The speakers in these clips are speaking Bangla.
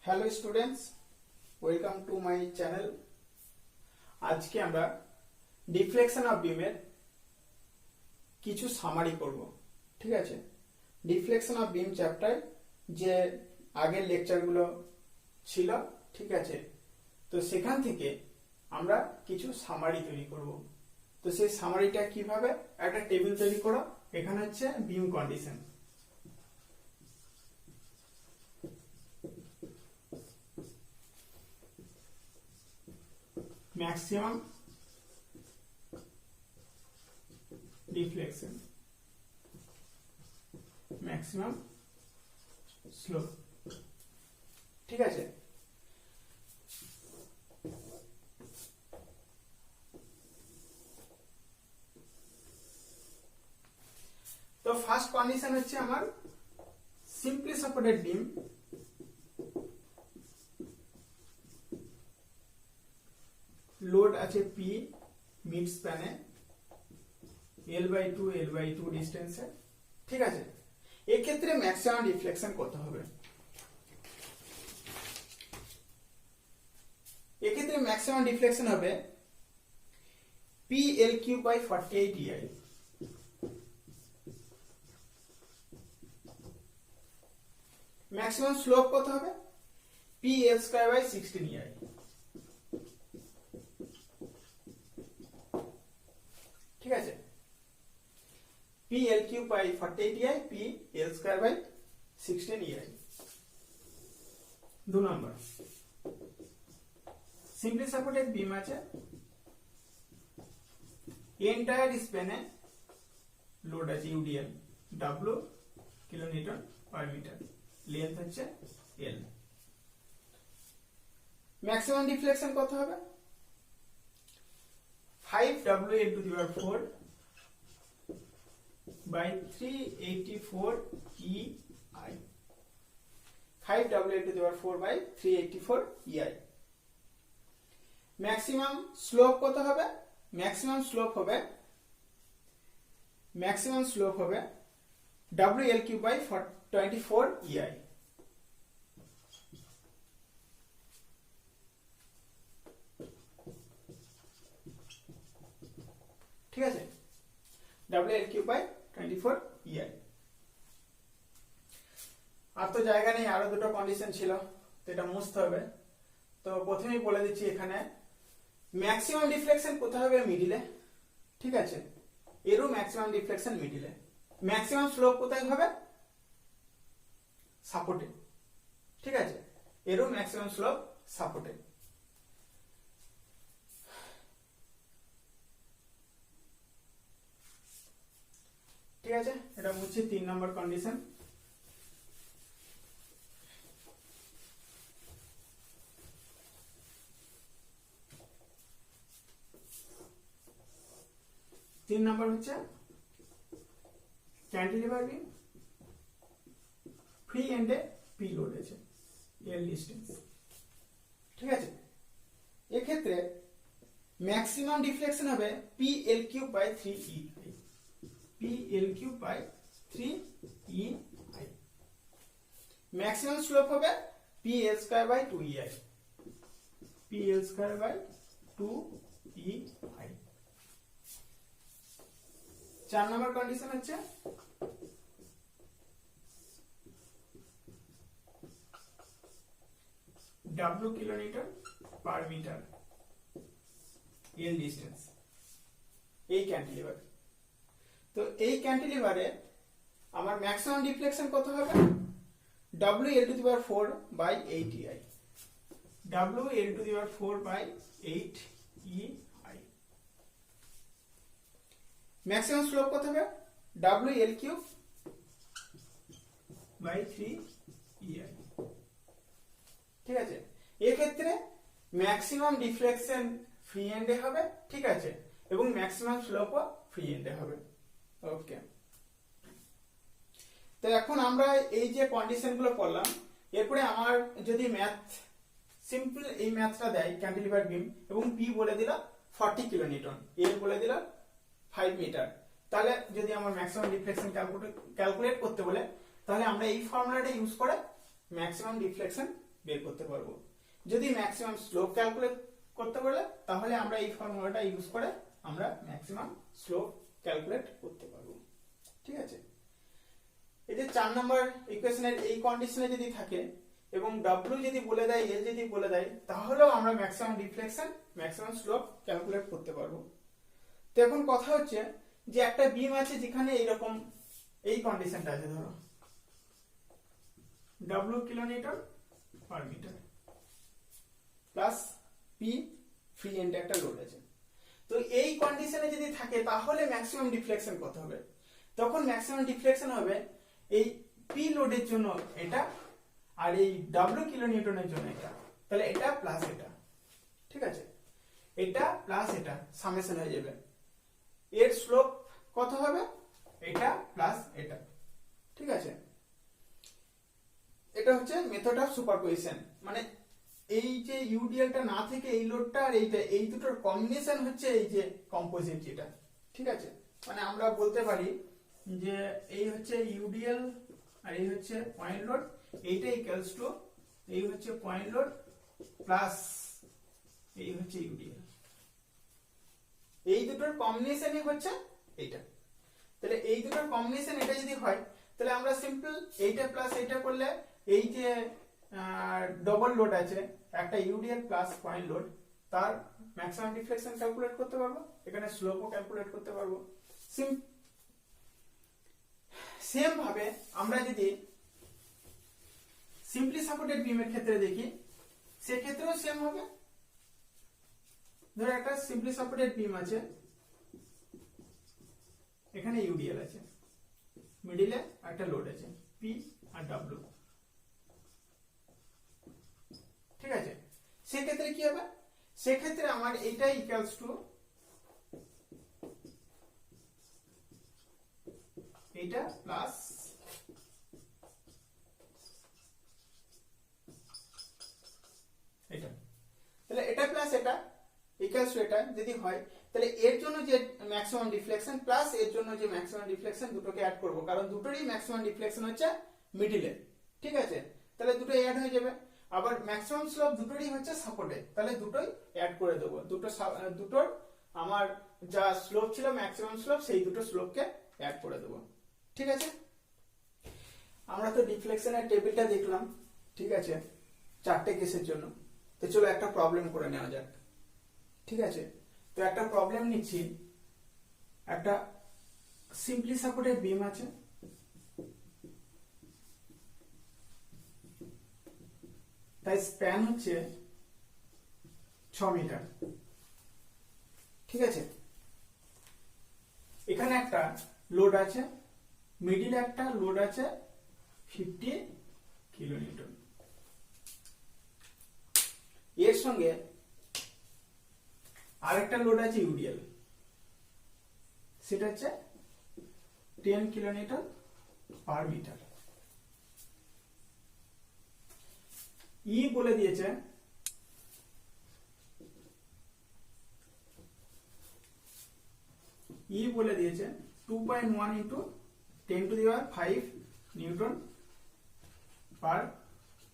Hello students, welcome to my channel. আজকে আমরা ডিফ্লেকশন অফ বিমের কিছু সামারি করব। ঠিক আছে, ডিফ্লেকশন অফ বিম চ্যাপ্টার যে আগের লেকচারগুলো ছিল, ঠিক আছে, তো সেখান থেকে আমরা কিছু সামারি তৈরি করব। তো সেই সামারিটা কিভাবে, একটা টেবিল তৈরি করো। এখানে হচ্ছে বিম condition, maximum deflection, maximum slope, ঠিক আছে। তো ফার্স্ট কন্ডিশন হচ্ছে আমার সিম্পলি সাপোর্টেড বিম, লোড আছে পি মিড স্প্যানে, L/2 L/2 ডিস্টেন্সে, ঠিক আছে। এই ক্ষেত্রে ম্যাক্সিমাম ডিফ্লেকশন কত হবে? এক্ষেত্রে ম্যাক্সিমাম ডিফ্লেকশন হবে PL3/48 EI। ম্যাক্সিমাম স্লোপ কত হবে? PL2/16 EI। ঠিক আছে, PL3/48 EI, PL2/16 EI। 2 number, simply supported beam আছে, এন্টায়ার স্প্যানে লোড আছে UDL, W kilonewton per metre, length হচ্ছে L। ম্যাক্সিমাম ডিফ্লেকশন কত হবে? 5W×4 by 384 EI, 5W×4 by 384 EI। Maximum slope কত হবে? ম্যাক্সিমাম স্লোপ হবে WL3/24 EI। ঠিক আছে, WL3/24 EI। আর তো জায়গা নেই, আরো দুটো কন্ডিশন ছিল, তো এটা মুছতে হবে। তো প্রথমেই বলে দিচ্ছি, এখানে ম্যাক্সিমাম ডিফ্লেকশন কোথায় হবে? মিডিলে, ঠিক আছে, এরও ম্যাক্সিমাম ডিফ্লেকশন মিডিলে। ম্যাক্সিমাম স্লোপ কোথায় হবে? সাপোর্টে, ঠিক আছে, এরও ম্যাক্সিমাম স্লোপ সাপোর্টে। ঠিক আছে, এটা মুছছি। 3 নম্বর কন্ডিশন, হচ্ছে ক্যান্টিলিভার বিম, ফ্রি এন্ডে পি লোড আছে, L ডিস্টেন্স, ঠিক আছে। এক্ষেত্রে ম্যাক্সিমাম ডিফ্লেকশন হবে PL3/3 EI, PL3/3 EI। Maximum slope হবে PL2/2 EI, PL2/2 EI। 4 number condition হচ্ছে W kilometre per metre, L distance, এই ক্যান্টিলিভার। তো এই ক্যান্টিলিভারে আমার ম্যাক্সিমাম ডিফ্লেকশন কত হবে? WL/4/8 EI, WL/4/8 EI। Maximum slope কত হবে? WL3/3 EI। ঠিক আছে, এক্ষেত্রে ম্যাক্সিমাম ডিফ্লেকশন ফ্রি এন্ডে হবে, ঠিক আছে, এবং ম্যাক্সিমাম স্লোপও ফ্রি এন্ডে হবে। ওকে, তো এখন আমরা এই যে কন্ডিশনগুলো পড়লাম, এরপরে আমার যদি ম্যাথ সিম্পল এই ম্যাথটা দেয়, ক্যান্টিলিভার বিম এবং পি বলে দিল 40 কিলোনিউটন, এল বলে দিল 5 মিটার, তাহলে যদি আমার ম্যাক্সিমাম ডিফ্লেকশন ক্যালকুলেট করতে বলে, তাহলে আমরা এই ফর্মুলাটা ইউজ করে ম্যাক্সিমাম ডিফ্লেকশন বের করতে পারবো। যদি ম্যাক্সিমাম স্লোপ ক্যালকুলেট করতে বলে তাহলে আমরা এই ফর্মুলাটা ইউজ করে আমরা ম্যাক্সিমাম স্লোপ ক্যালকুলেট করতে পারবো। ঠিক আছে, এই যে 4 নম্বর ইকুয়েশনের এই কন্ডিশনে যদি থাকে এবং W যদি বলে দেয়, L যদি বলে দেয়, তাহলেও আমরা maximum deflection maximum slope calculate করতে পারবো। তো এখন কথা হচ্ছে যে একটা বিম আছে যেখানে এইরকম এই কন্ডিশনটা আছে, ধরো W kilonewton per metre plus P free end একটা লোড আছে। তো এই কন্ডিশনে যদি থাকে তাহলে ম্যাক্সিমাম ডিফ্লেকশন কত হবে? তখন ম্যাক্সিমাম ডিফ্লেকশন হবে এই পি লোডের জন্য এটা আর এই W কিলোনিউটনের জন্য এটা, তাহলে এটা প্লাস এটা। ঠিক আছে, এটা প্লাস এটা সামেশন হয়ে যাবে। এর স্লোপ কত হবে? এটা প্লাস এটা। ঠিক আছে, এটা হচ্ছে মেথড অফ সুপারপজিশন, মানে এই যে ইউডিএলটা না থেকে এই লোডটা আর এইটা, এই দুটোর কম্বিনেশন হচ্ছে এই যে কম্পোজিট যেটা। ঠিক আছে, মানে আমরা বলতে পারি যে এই হচ্ছে ইউডিএল আর এই হচ্ছে পয়েন্ট লোড, এইটা ইকুয়ালস টু এই হচ্ছে পয়েন্ট লোড প্লাস এই হচ্ছে ইউডিএল। এই দুটোর কম্বিনেশনই হচ্ছে এইটা। তাহলে এই দুটোর কম্বিনেশন এটা যদি হয় তাহলে আমরা সিম্পল এইটা প্লাস এইটা করলে এই যে ডবল লোড আছে একটা ইউডিএল প্লাস পয়েন্ট লোড, তার ম্যাক্সিমাম ডিফ্লেকশন ক্যালকুলেট করতে পারবো, এখানে স্লোপও ক্যালকুলেট করতে পারবো। সেম ভাবে আমরা যদি সিম্পলি সাপোর্টেড বিমের ক্ষেত্রে দেখি, সেক্ষেত্রেও সেম হবে। ধরো একটা সিম্পলি সাপোর্টেড বিম আছে, এখানে ইউডিএল আছে, মিডিলে একটা লোড আছে পি আর ডব্লিউ। ঠিক আছে, সেক্ষেত্রে কি হবে? সেক্ষেত্রে আমার এইটা ইকুয়ালস টু এইটা প্লাস এটা, তাহলে এটা প্লাস এটা ইকুয়ালস টু এটা যদি হয়, তাহলে এর জন্য যে ম্যাক্সিমাম ডিফ্লেকশন প্লাস এর জন্য যে ম্যাক্সিমাম ডিফ্লেকশন দুটোকে অ্যাড করব, কারণ দুটোরই ম্যাক্সিমাম ডিফ্লেকশন হচ্ছে মিডিলে। ঠিক আছে, তাহলে দুটোই অ্যাড হয়ে যাবে। আবার ম্যাক্সিমাম স্লোপ দুটোরই হচ্ছে সাপোর্টে, তাহলে দুটোই অ্যাড করে দেবো। দুটোর আমার যা স্লোপ ছিল ম্যাক্সিমাম স্লোপ, সেই দুটো স্লোপকে অ্যাড করে দেবো। ঠিক আছে, আমরা তো ডিফ্লেকশনের টেবিলটা দেখলাম। ঠিক আছে, 4টে কেসের জন্য। তো চলো একটা প্রবলেম করে নেওয়া যাক। ঠিক আছে, তো একটা প্রবলেম নিচ্ছি। একটা সিম্পলি সাপোর্টেড বিম আছে, তাই স্প্যান হচ্ছে 6 মিটার। ঠিক আছে, এখানে একটা লোড আছে, মিডিলে একটা লোড আছে 50 কিলোনিউটন, এর সঙ্গে আরেকটা লোড আছে ইউডিএল, সেটা হচ্ছে 10 কিলোনিউটন পার মিটার। ই বলে দিয়েছে ই বলে দিয়েছে 2.1 into 10 to the power 5 Newton per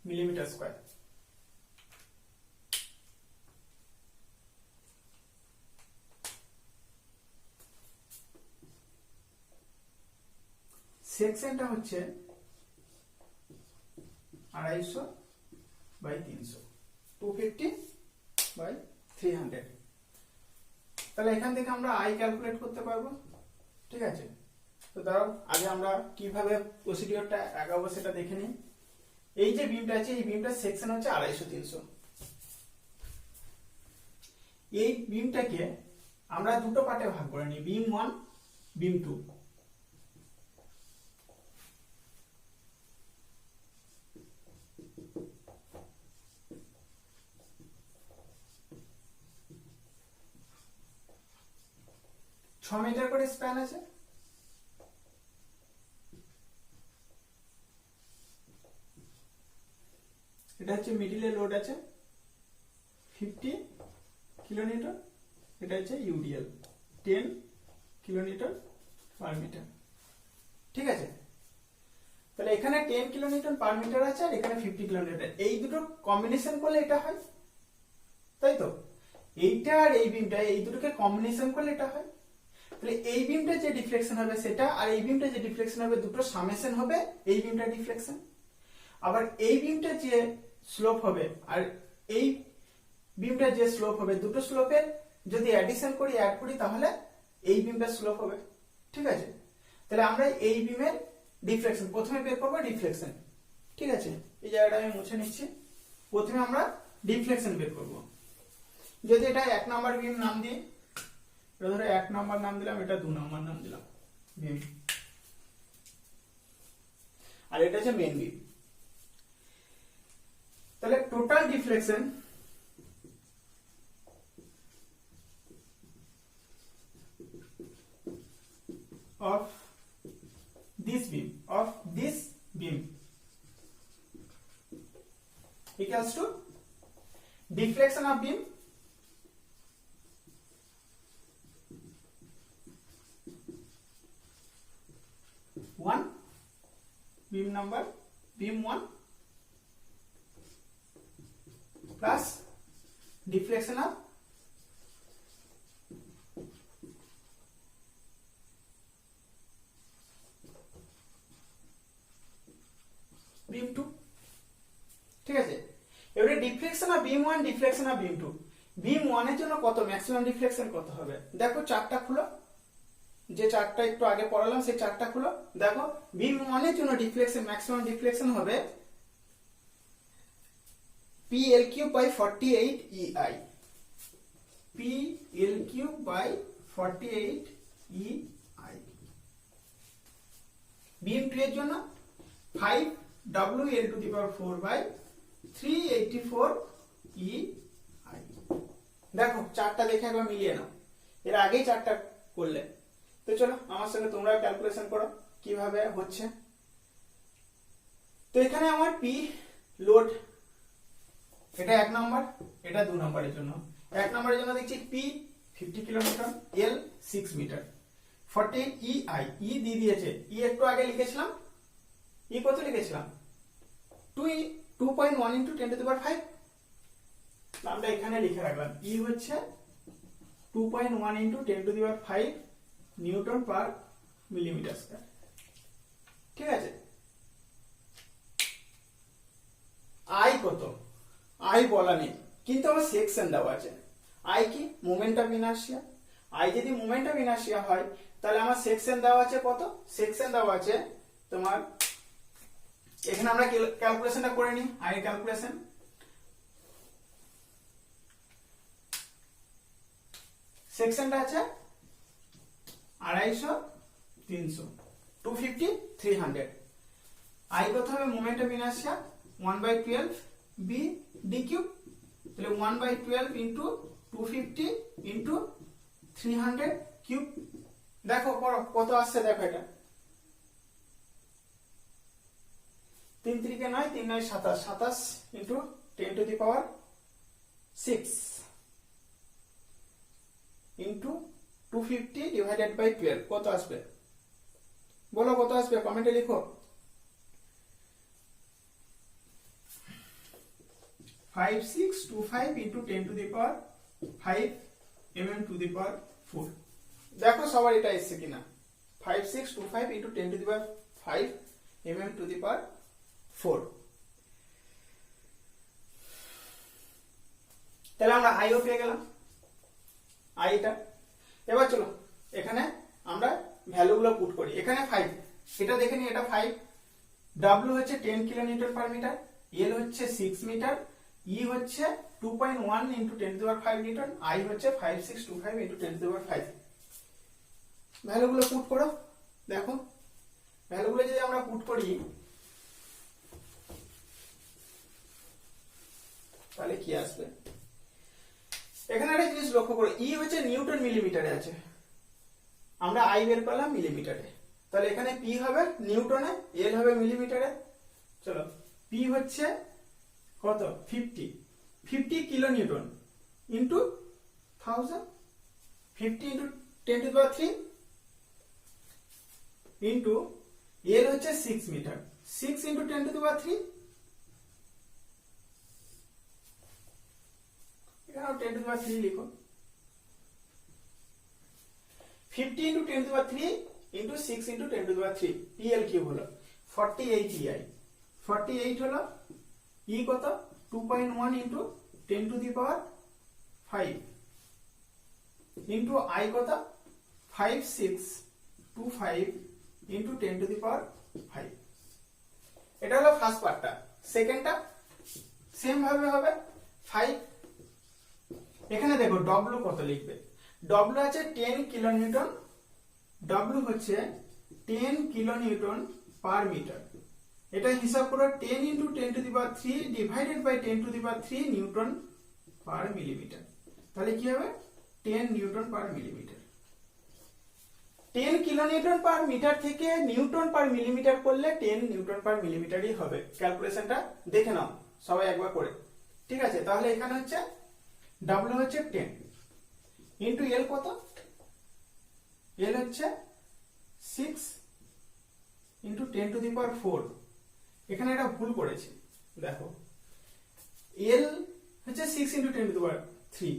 millimetre square. সেকশনটা হচ্ছে 250 বাই 300, 250 বাই 300। তাহলে এখান থেকে আমরা আই ক্যালকুলেট করতে পারবো। ঠিক আছে, তো দাঁড়াও আগে আমরা কিভাবে প্রসিডিওরটা আগাবো সেটা দেখে নিই। এই যে বিমটা আছে, এই বিমটার সেকশন হচ্ছে 250 300। এই বিমটাকে আমরা দুটো পার্টে ভাগ করে নিই, বিম 1 বিম 2। মিটার করে স্প্যান আছে। এটা হচ্ছে মিডিলে লোড আছে 50 কিলোনিউটন, এটা হচ্ছে ইউডিএল 10 কিলোনিউটন পার মিটার। ঠিক আছে, তো তাহলে এখানে 10 কিলোনিউটন পার মিটার আছে আর এখানে 50 কিলোনিউটন, এই দুটো কম্বিনেশন করলে এটা হয়, তাই তো? এইটা আর এই বিমটা, এই দুটোকে কম্বিনেশন করলে এটা হয়। তাহলে এই বিমটা যে ডিফ্লেকশন হবে সেটা, আর এই বিমটা যে ডিফ্লেকশন হবে, দুটো সামেশন হবে এই বিমটা ডিফ্লেকশন। আবার এই বিমটা যে স্লোপ হবে আর এই বিমটা যে স্লোপ হবে, দুটো স্লোপের যদি অ্যাডিশন করি, অ্যাড করি, তাহলে এই বিমটা স্লোপ হবে। ঠিক আছে? তাহলে আমরা এই বিমের ডিফ্লেকশন প্রথমে বের করবো, ডিফ্লেকশন। ঠিক আছে, এই জায়গাটা আমি মুছে নিচ্ছি। প্রথমে আমরা ডিফ্লেকশন বের করব। যদি এটা 1 নম্বর বিম নাম দিই, এটা ধরো 1 নম্বর নাম দিলাম, এটা 2 নম্বর নাম দিলাম বিম, আর এটা হচ্ছে মেন বিম। তাহলে total deflection of this beam equals to deflection of beam one, beam number beam 1 plus deflection of beam 2। ঠিক আছে, এবারে deflection of beam 1, deflection of beam 2। বিম 1 এর জন্য কত ম্যাক্সিমাম ডিফ্লেকশন কত হবে? দেখো চার্টটা খুলো, যে চার্টটা একটু আগে পড়ালাম সেই চার্টটা খুলো। দেখো বিম 1 এর জন্য ডিফ্লেকশন, ম্যাক্সিমাম ডিফ্লেকশন হবে PL3/48 EI, PL3/48 EI। বিম 2 এর জন্য 5WL⁴/384 EI। দেখো চারটা দেখে একবার মিলিয়ে নাও, এর আগেই চারটা করলে। তো চলো আমার সঙ্গে তোমরা ক্যালকুলেশন করো কিভাবে হচ্ছে। তো এখানে আমার পি লোড, এটা 1 নম্বর, এটা 2 নম্বরের জন্য। 1 নম্বরের জন্য দেখছি পি 50 কিলোমিটার, এল 6 মিটার, 48 EI, ই দিয়ে দিয়েছে। ই একটু আগে লিখেছিলাম, ই কত লিখেছিলাম? 2.1 × 10⁵। আমরা এখানে লিখে রাখলাম ই হচ্ছে 2.1 × 10⁵ নিউটন পার মিলিমিটার স্কয়ার। ঠিক আছে, আই কত? আই বলা নেই, কিন্তু আমার সেকশন দেওয়া আছে। আই কি? Moment of inertia. আই যদি মোমেন্ট অফ ইনার্শিয়া হয়, তাহলে আমার সেকশন দেওয়া আছে কত? সেকশন দেওয়া আছে তোমার, এখানে আমরা ক্যালকুলেশনটা করে নিই। আই এর ক্যালকুলেশন, সেকশনটা আছে 250, 300, 250, 300। আই কত হবে? Moment of inertia 1/12 b d cube. তাহলে 1/12 × 250 × 300 কিউব। দেখো করো কত আসছে, দেখো এটা 3 × 3 = 9, 3 × 9 = 27, 27 × 10⁶ into 250 divided by 12 কত আসবে? বলো কত আসবে, কমেন্টে লিখো। 5625 × 10⁵ mm⁴। দেখো সবার এটা এসছে কিনা। 5625 × 10⁵ mm⁴। তাহলে আমরা আইও পেয়ে গেলাম, আইটা। এবার চলো এখানে আমরা ভ্যালুগুলো পুট করি। এখানে 5, এটা দেখে নি, এটা 5। W হচ্ছে 10 কিলোনিউটন পার মিটার, L হচ্ছে 6 মিটার, E হচ্ছে 2.1 × 10⁵ নিউটন, I হচ্ছে 5625 × 10⁵। ভ্যালুগুলো পুট করো। দেখো ভ্যালুগুলো যদি আমরা পুট করি তাহলে কি আসবে? এখানে একটা জিনিস লক্ষ্য করো, ই হচ্ছে নিউটন মিলিমিটারে আছে, আমরা আই বের করলাম মিলিমিটারে। তাহলে এখানে পি হবে নিউটনে, এল হবে মিলিমিটারে। চলো পি হচ্ছে কত? 50 কিলোনিউটন ইন্টু 1000, 50 × 10⁵ ইন্টু এল হচ্ছে 6 metre, 6 into 10 to the power 3, এখানেও 10 to the power 3 লিখো। 50 into 10 to the power 3 into 6 into 10 to the power 3, PL cube হলো 48 EI। 48 হলো E কত 2.1 into 10 to the power 5 into I কত 5625 into 10 to the power 5। এটা হলো ফার্স্ট পার্টটা। সেকেন্ডটা সেম ভাবে হবে 5। এখানে দেখো W কত লিখবে, W আছে 10 কিলোনিউটন, W হচ্ছে 10 কিলোনিউটন পার মিটার। এটা হিসাব করো 10 into 10 to the power 3 divided by 10 to the power 3 newton per millimetre. তাহলে কি হবে 10 newton per millimetre. 10 kilonewton per metre থেকে নিউটন পার মিলিমিটার করলে 10 নিউটন পার মিলিমিটারই হবে। ক্যালকুলেশনটা দেখে নাও সবাই একবার করে, ঠিক আছে? তাহলে এখানে হচ্ছে W হচ্ছে 10 ইন্টু L কত, L হচ্ছে 6 ইন্টু 10 টু দি পাওয়ার 4। এখানে একটা ভুল করেছি, দেখো L হচ্ছে 6 into 10 to the power 3,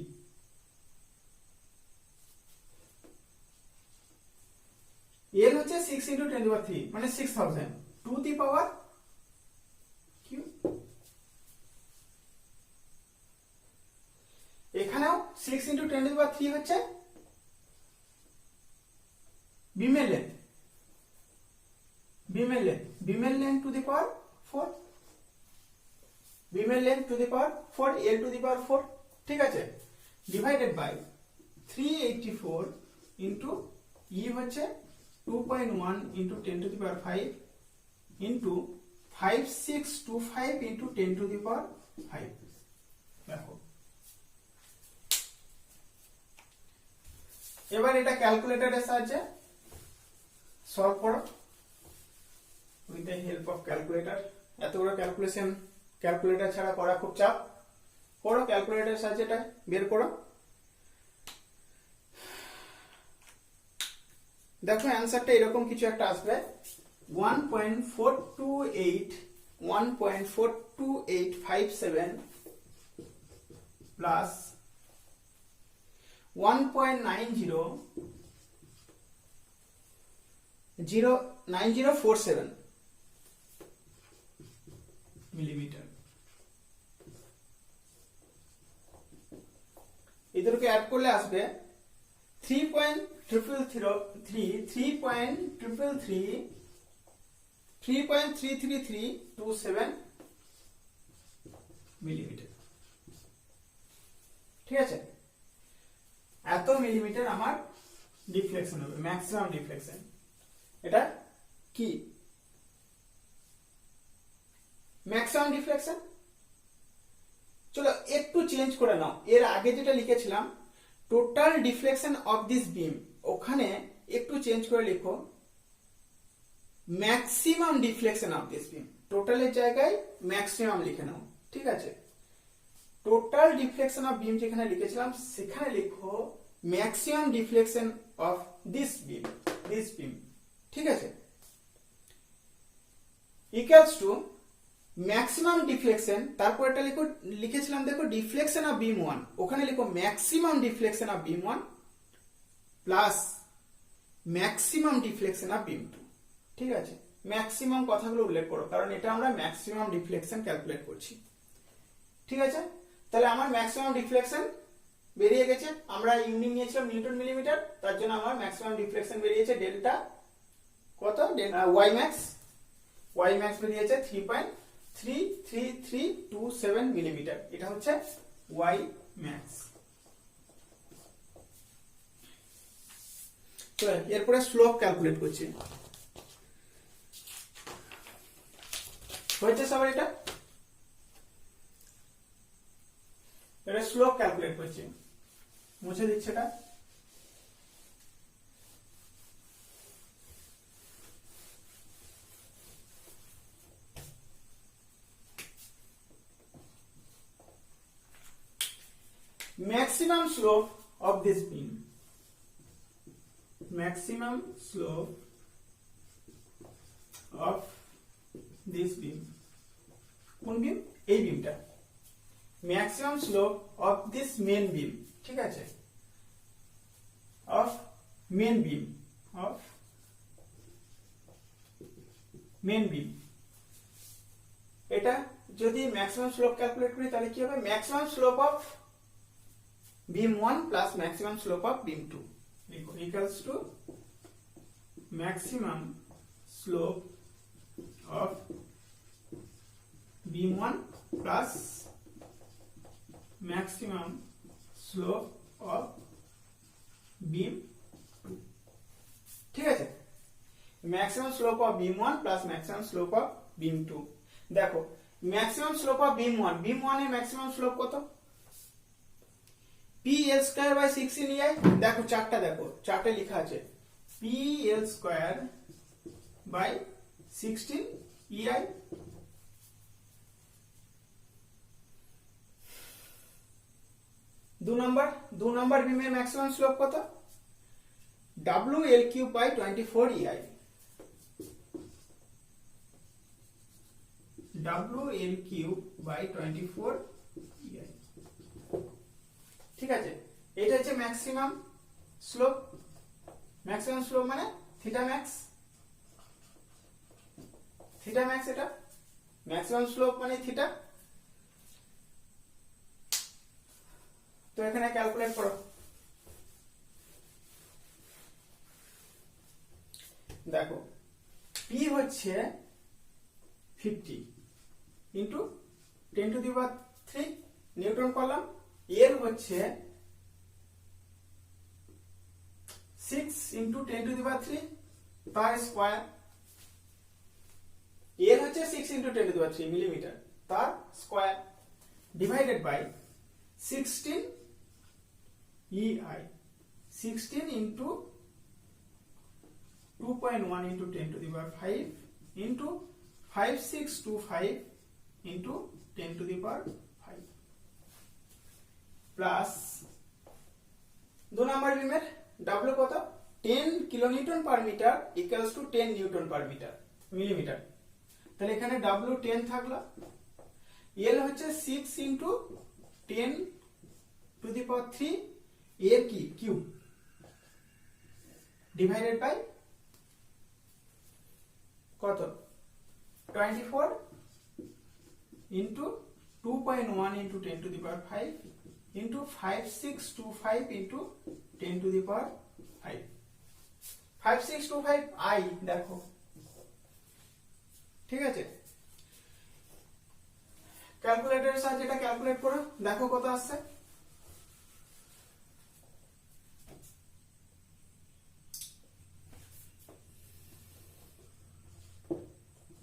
L হচ্ছে 6 into 10 to the power 3 মানে 6000 to the power কিউব। এখানেও 6 into 10 to the power 3 হচ্ছে বিমের লেন্থ, বিমের লেন্থ টু দি পাওয়ার 4, বিমের length to the power 4, L to the power 4, ঠিক আছে? ডিভাইডেড বাই 384 ইনটু E হচ্ছে 2.1 into 10 to the power 5 into 5625 into 10 to the power 5। দেখো এবার এটা ক্যালকুলেটরের সাহায্যে সলভ করো with the help of calculator. এতগুলো ক্যালকুলেশন ক্যালকুলেটর ছাড়া করা খুব চাপ, করো ক্যালকুলেটরের সাহায্যে এটা বের করো। দেখো অ্যান্সারটা এরকম কিছু একটা আসবে 1.42857 প্লাস 1.9047 মিলিমিটার। এদেরকে অ্যাড করলে আসবে 3.33327 মিলিমিটার, ঠিক আছে? এত মিলিমিটার আমার ডিফ্লেকশন হবে, ম্যাক্সিমাম ডিফ্লেকশন। এটা কি ম্যাক্সিমাম ডিফ্লেকশন? চলো একটু চেঞ্জ করে নাও, এর আগে যেটা লিখেছিলাম টোটাল ডিফ্লেকশন অফ দিস বিম, ওখানে একটু চেঞ্জ করে লিখো ম্যাক্সিমাম ডিফ্লেকশন অফ দিস বিম। টোটালের জায়গায় ম্যাক্সিমাম লিখে নাও, ঠিক আছে? টোটাল ডিফ্লেকশন অফ বিম যেখানে লিখেছিলাম সেখানে লিখো ম্যাক্সিমাম ডিফ্লেকশন অফ দিস বিম, ঠিক আছে? ইকুয়ালস টু ম্যাক্সিমাম ডিফ্লেকশন, তারপর এটা লিখেছিলাম দেখো ডিফ্লেকশন অফ বিম 1, ওখানে লিখো maximum deflection of beam 1 plus maximum deflection of beam 2, ঠিক আছে? ম্যাক্সিমাম কথাগুলো উল্লেখ করো, কারণ এটা আমরা ম্যাক্সিমাম ডিফ্লেকশন ক্যালকুলেট করছি, ঠিক আছে? তাহলে আমার ম্যাক্সিমাম ডিফ্লেকশন বেরিয়ে গেছে, আমরা ইউনিট নিয়েছিলাম নিউটন মিলিমিটার, তার জন্য আমার ম্যাক্সিমাম ডিফ্লেকশন বেরিয়েছে ডেল্টা কত, ওয়াই ম্যাক্স বেরিয়েছে 3.33327 মিলিমিটার। এটা হচ্ছে ওয়াই ম্যাক্স। তো এরপরে স্লোপ ক্যালকুলেট করছি, হয়েছে সবার? এটা স্লোপ ক্যালকুলেট করছি, মুছে দিচ্ছে এটা। maximum slope of this beam, maximum slope of this beam, কোন বিম? এই বিমটা, maximum slope of this main beam, ঠিক আছে, of main beam, of main beam. এটা যদি ম্যাক্সিমাম স্লোপ ক্যালকুলেট করি তাহলে কি হবে? Maximum slope of beam 1 plus maximum slope of beam 2 equals to maximum slope of beam 1 plus maximum slope of beam 2, ঠিক আছে। Maximum slope of beam 1 plus maximum slope of beam 2। দেখো maximum slope of beam 1, beam 1 এর ম্যাক্সিমাম স্লোপ কত? P L square by 16 EI। দেখো চারটা, দেখো চার্টে লেখা আছে P L square by 16 EI। দু নম্বর বিমের ম্যাক্সিমাম স্লোপ কত? W L cube by 24 EI। W L cube by 24 EI, ঠিক আছে। এটা হচ্ছে ম্যাক্সিমাম স্লোপ। ম্যাক্সিমাম স্লোপ মানে থিটা ম্যাক্স, থিটা ম্যাক্স, এটা ম্যাক্সিমাম স্লোপ মানে থিটা। তো এখানে ক্যালকুলেট করো। দেখো পি হচ্ছে 50 into 10 to the power 3 Newton করলাম। এর হচ্ছে 6 ইন্টু 10 টু দি পাওয়ার 3 তার স্কয়ার। এর হচ্ছে 6 into 10 to the power 3 millimetre, তার square, divided by 16 EI। 16 into 2.1 into 10 to the power 5 into 5625 into 10 to the power 5 plus 2 number বিমের W কত? 10 kilonewton per metre equals to 10 newton per metre millimetre. তাহলে এখানে W 10 থাকলো, L হচ্ছে 6 into 10 to the power 3 এর কি কিউব, ডিভাইডেড বাই কত? 24 into 2.1 into 10 to the power 5 into 5625 into 10 to the power 5। 5625 I দেখো, ঠিক আছে। ক্যালকুলেটরের সাহায্যে এটা ক্যালকুলেট করো, দেখো কত আসছে।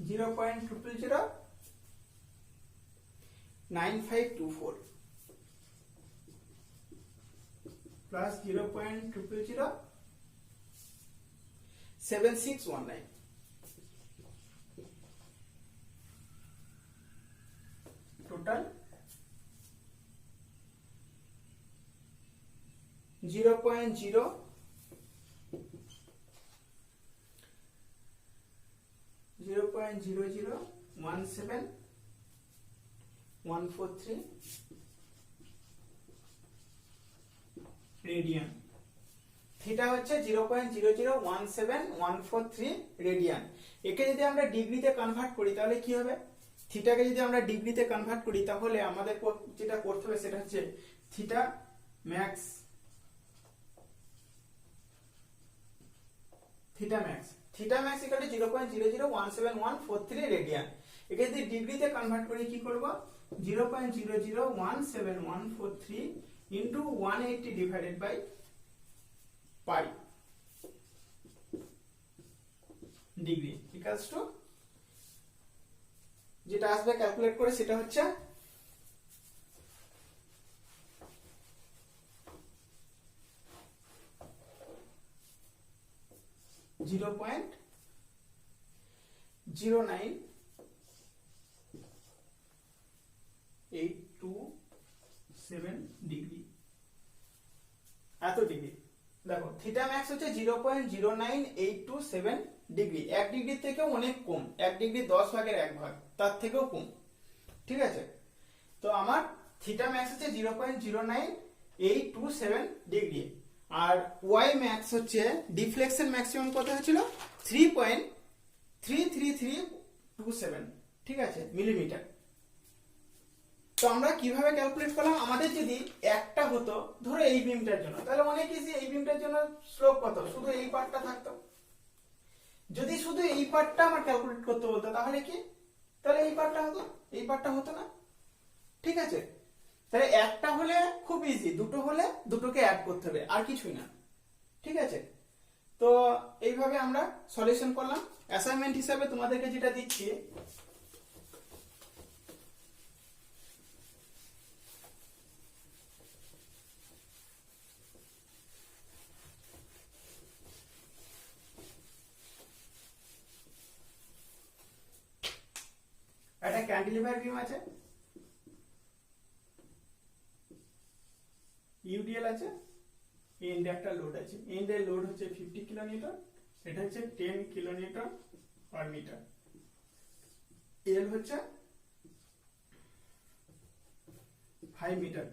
$0.0009524 plus 0.0007619 total 0.0017143 রেডিয়ান। থিটা হচ্ছে 0.0017143 রেডিয়ান। একে যদি আমরা ডিগ্রিতে কনভার্ট করি তাহলে কি হবে? থিটাকে যদি আমরা ডিগ্রিতে কনভার্ট করি তাহলে আমাদের যেটা করতে হবে সেটা হচ্ছে theta max, theta max equal to 0.0017143 radian. একে যদি ডিগ্রিতে কনভার্ট করি কি করব? 0.0017143 into 180 divided by pi degree equals to, যেটা আসবে ক্যালকুলেট করে সেটা হচ্ছে 0.09827 ডিগ্রি, এত ডিগ্রি। দেখো থিটা ম্যাক্স হচ্ছে 0.09827 ডিগ্রি, 1 ডিগ্রি থেকেও অনেক কম, 1 ডিগ্রি 10 ভাগের 1 ভাগ, তার থেকেও কম। ঠিক আছে, তো আমার থিটা ম্যাক্স হচ্ছে 0.09827 ডিগ্রি, আর ওয়াই ম্যাক্স হচ্ছে ডিফ্লেকশন ম্যাক্সিমাম কত হয়েছিল 3.33327, ঠিক আছে, মিলিমিটার। তো আমরা কিভাবে ক্যালকুলেট করলাম, আমাদের যদি একটা হতো ধরো এই বিমটার জন্য, তাহলে অনেক ইজি, এই বিমটার জন্য স্লোপ কত, শুধু এই পার্টটা থাকতো। যদি শুধু এই পার্টটা আমার ক্যালকুলেট করতে বলতো তাহলে কি, তাহলে এই পার্টটা হতো, এই পার্টটা হতো না। ঠিক আছে, তাহলে একটা হলে খুব ইজি, দুটো হলে দুটোকে অ্যাড করতে হবে, আর কিছুই না। ঠিক আছে, তো এইভাবে আমরা সলিউশন করলাম। অ্যাসাইনমেন্ট হিসাবে তোমাদেরকে যেটা দিচ্ছি, একটা ক্যান্টিলিভার বিম আছে, ইউডিএল আছে, এন্ডে একটা লোড আছে, এন্ডে লোড হচ্ছে 50 কিলোনিউটন, এটা হচ্ছে 10 কিলোনিউটন পার মিটার, এল হচ্ছে 5 মিটার।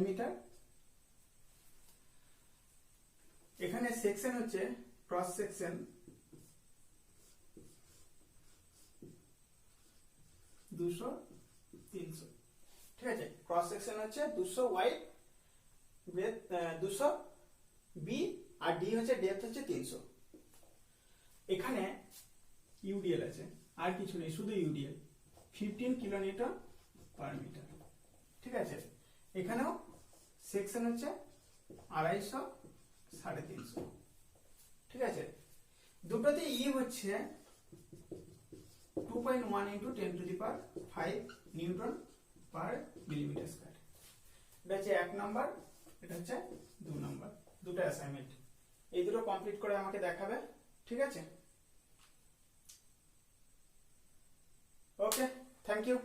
মিটার। এখানে সেকশন হচ্ছে ক্রস সেকশন 200 300, ঠিক আছে, ক্রস সেকশন হচ্ছে 200 ওয়াইড উইথ 200 বি, আর ডি হচ্ছে ডেপথ হচ্ছে 300। এখানে ইউডিএল আছে, আর কিছু নেই, শুধু ইউডিএল 15 কিলোনিউটন পার মিটার। ঠিক আছে, এখানেও সেকশন হচ্ছে 250 350। ঠিক আছে, দুটোতে ই হচ্ছে 2.1 × 10⁵ নিউটন পার মিলিমিটার স্কয়ার। এটা হচ্ছে 1 নাম্বার, এটা হচ্ছে 2 নাম্বার, দুটো অ্যাসাইনমেন্ট। এই দুটো কমপ্লিট করে আমাকে দেখাবে। ঠিক আছে, ওকে, থ্যাংক ইউ।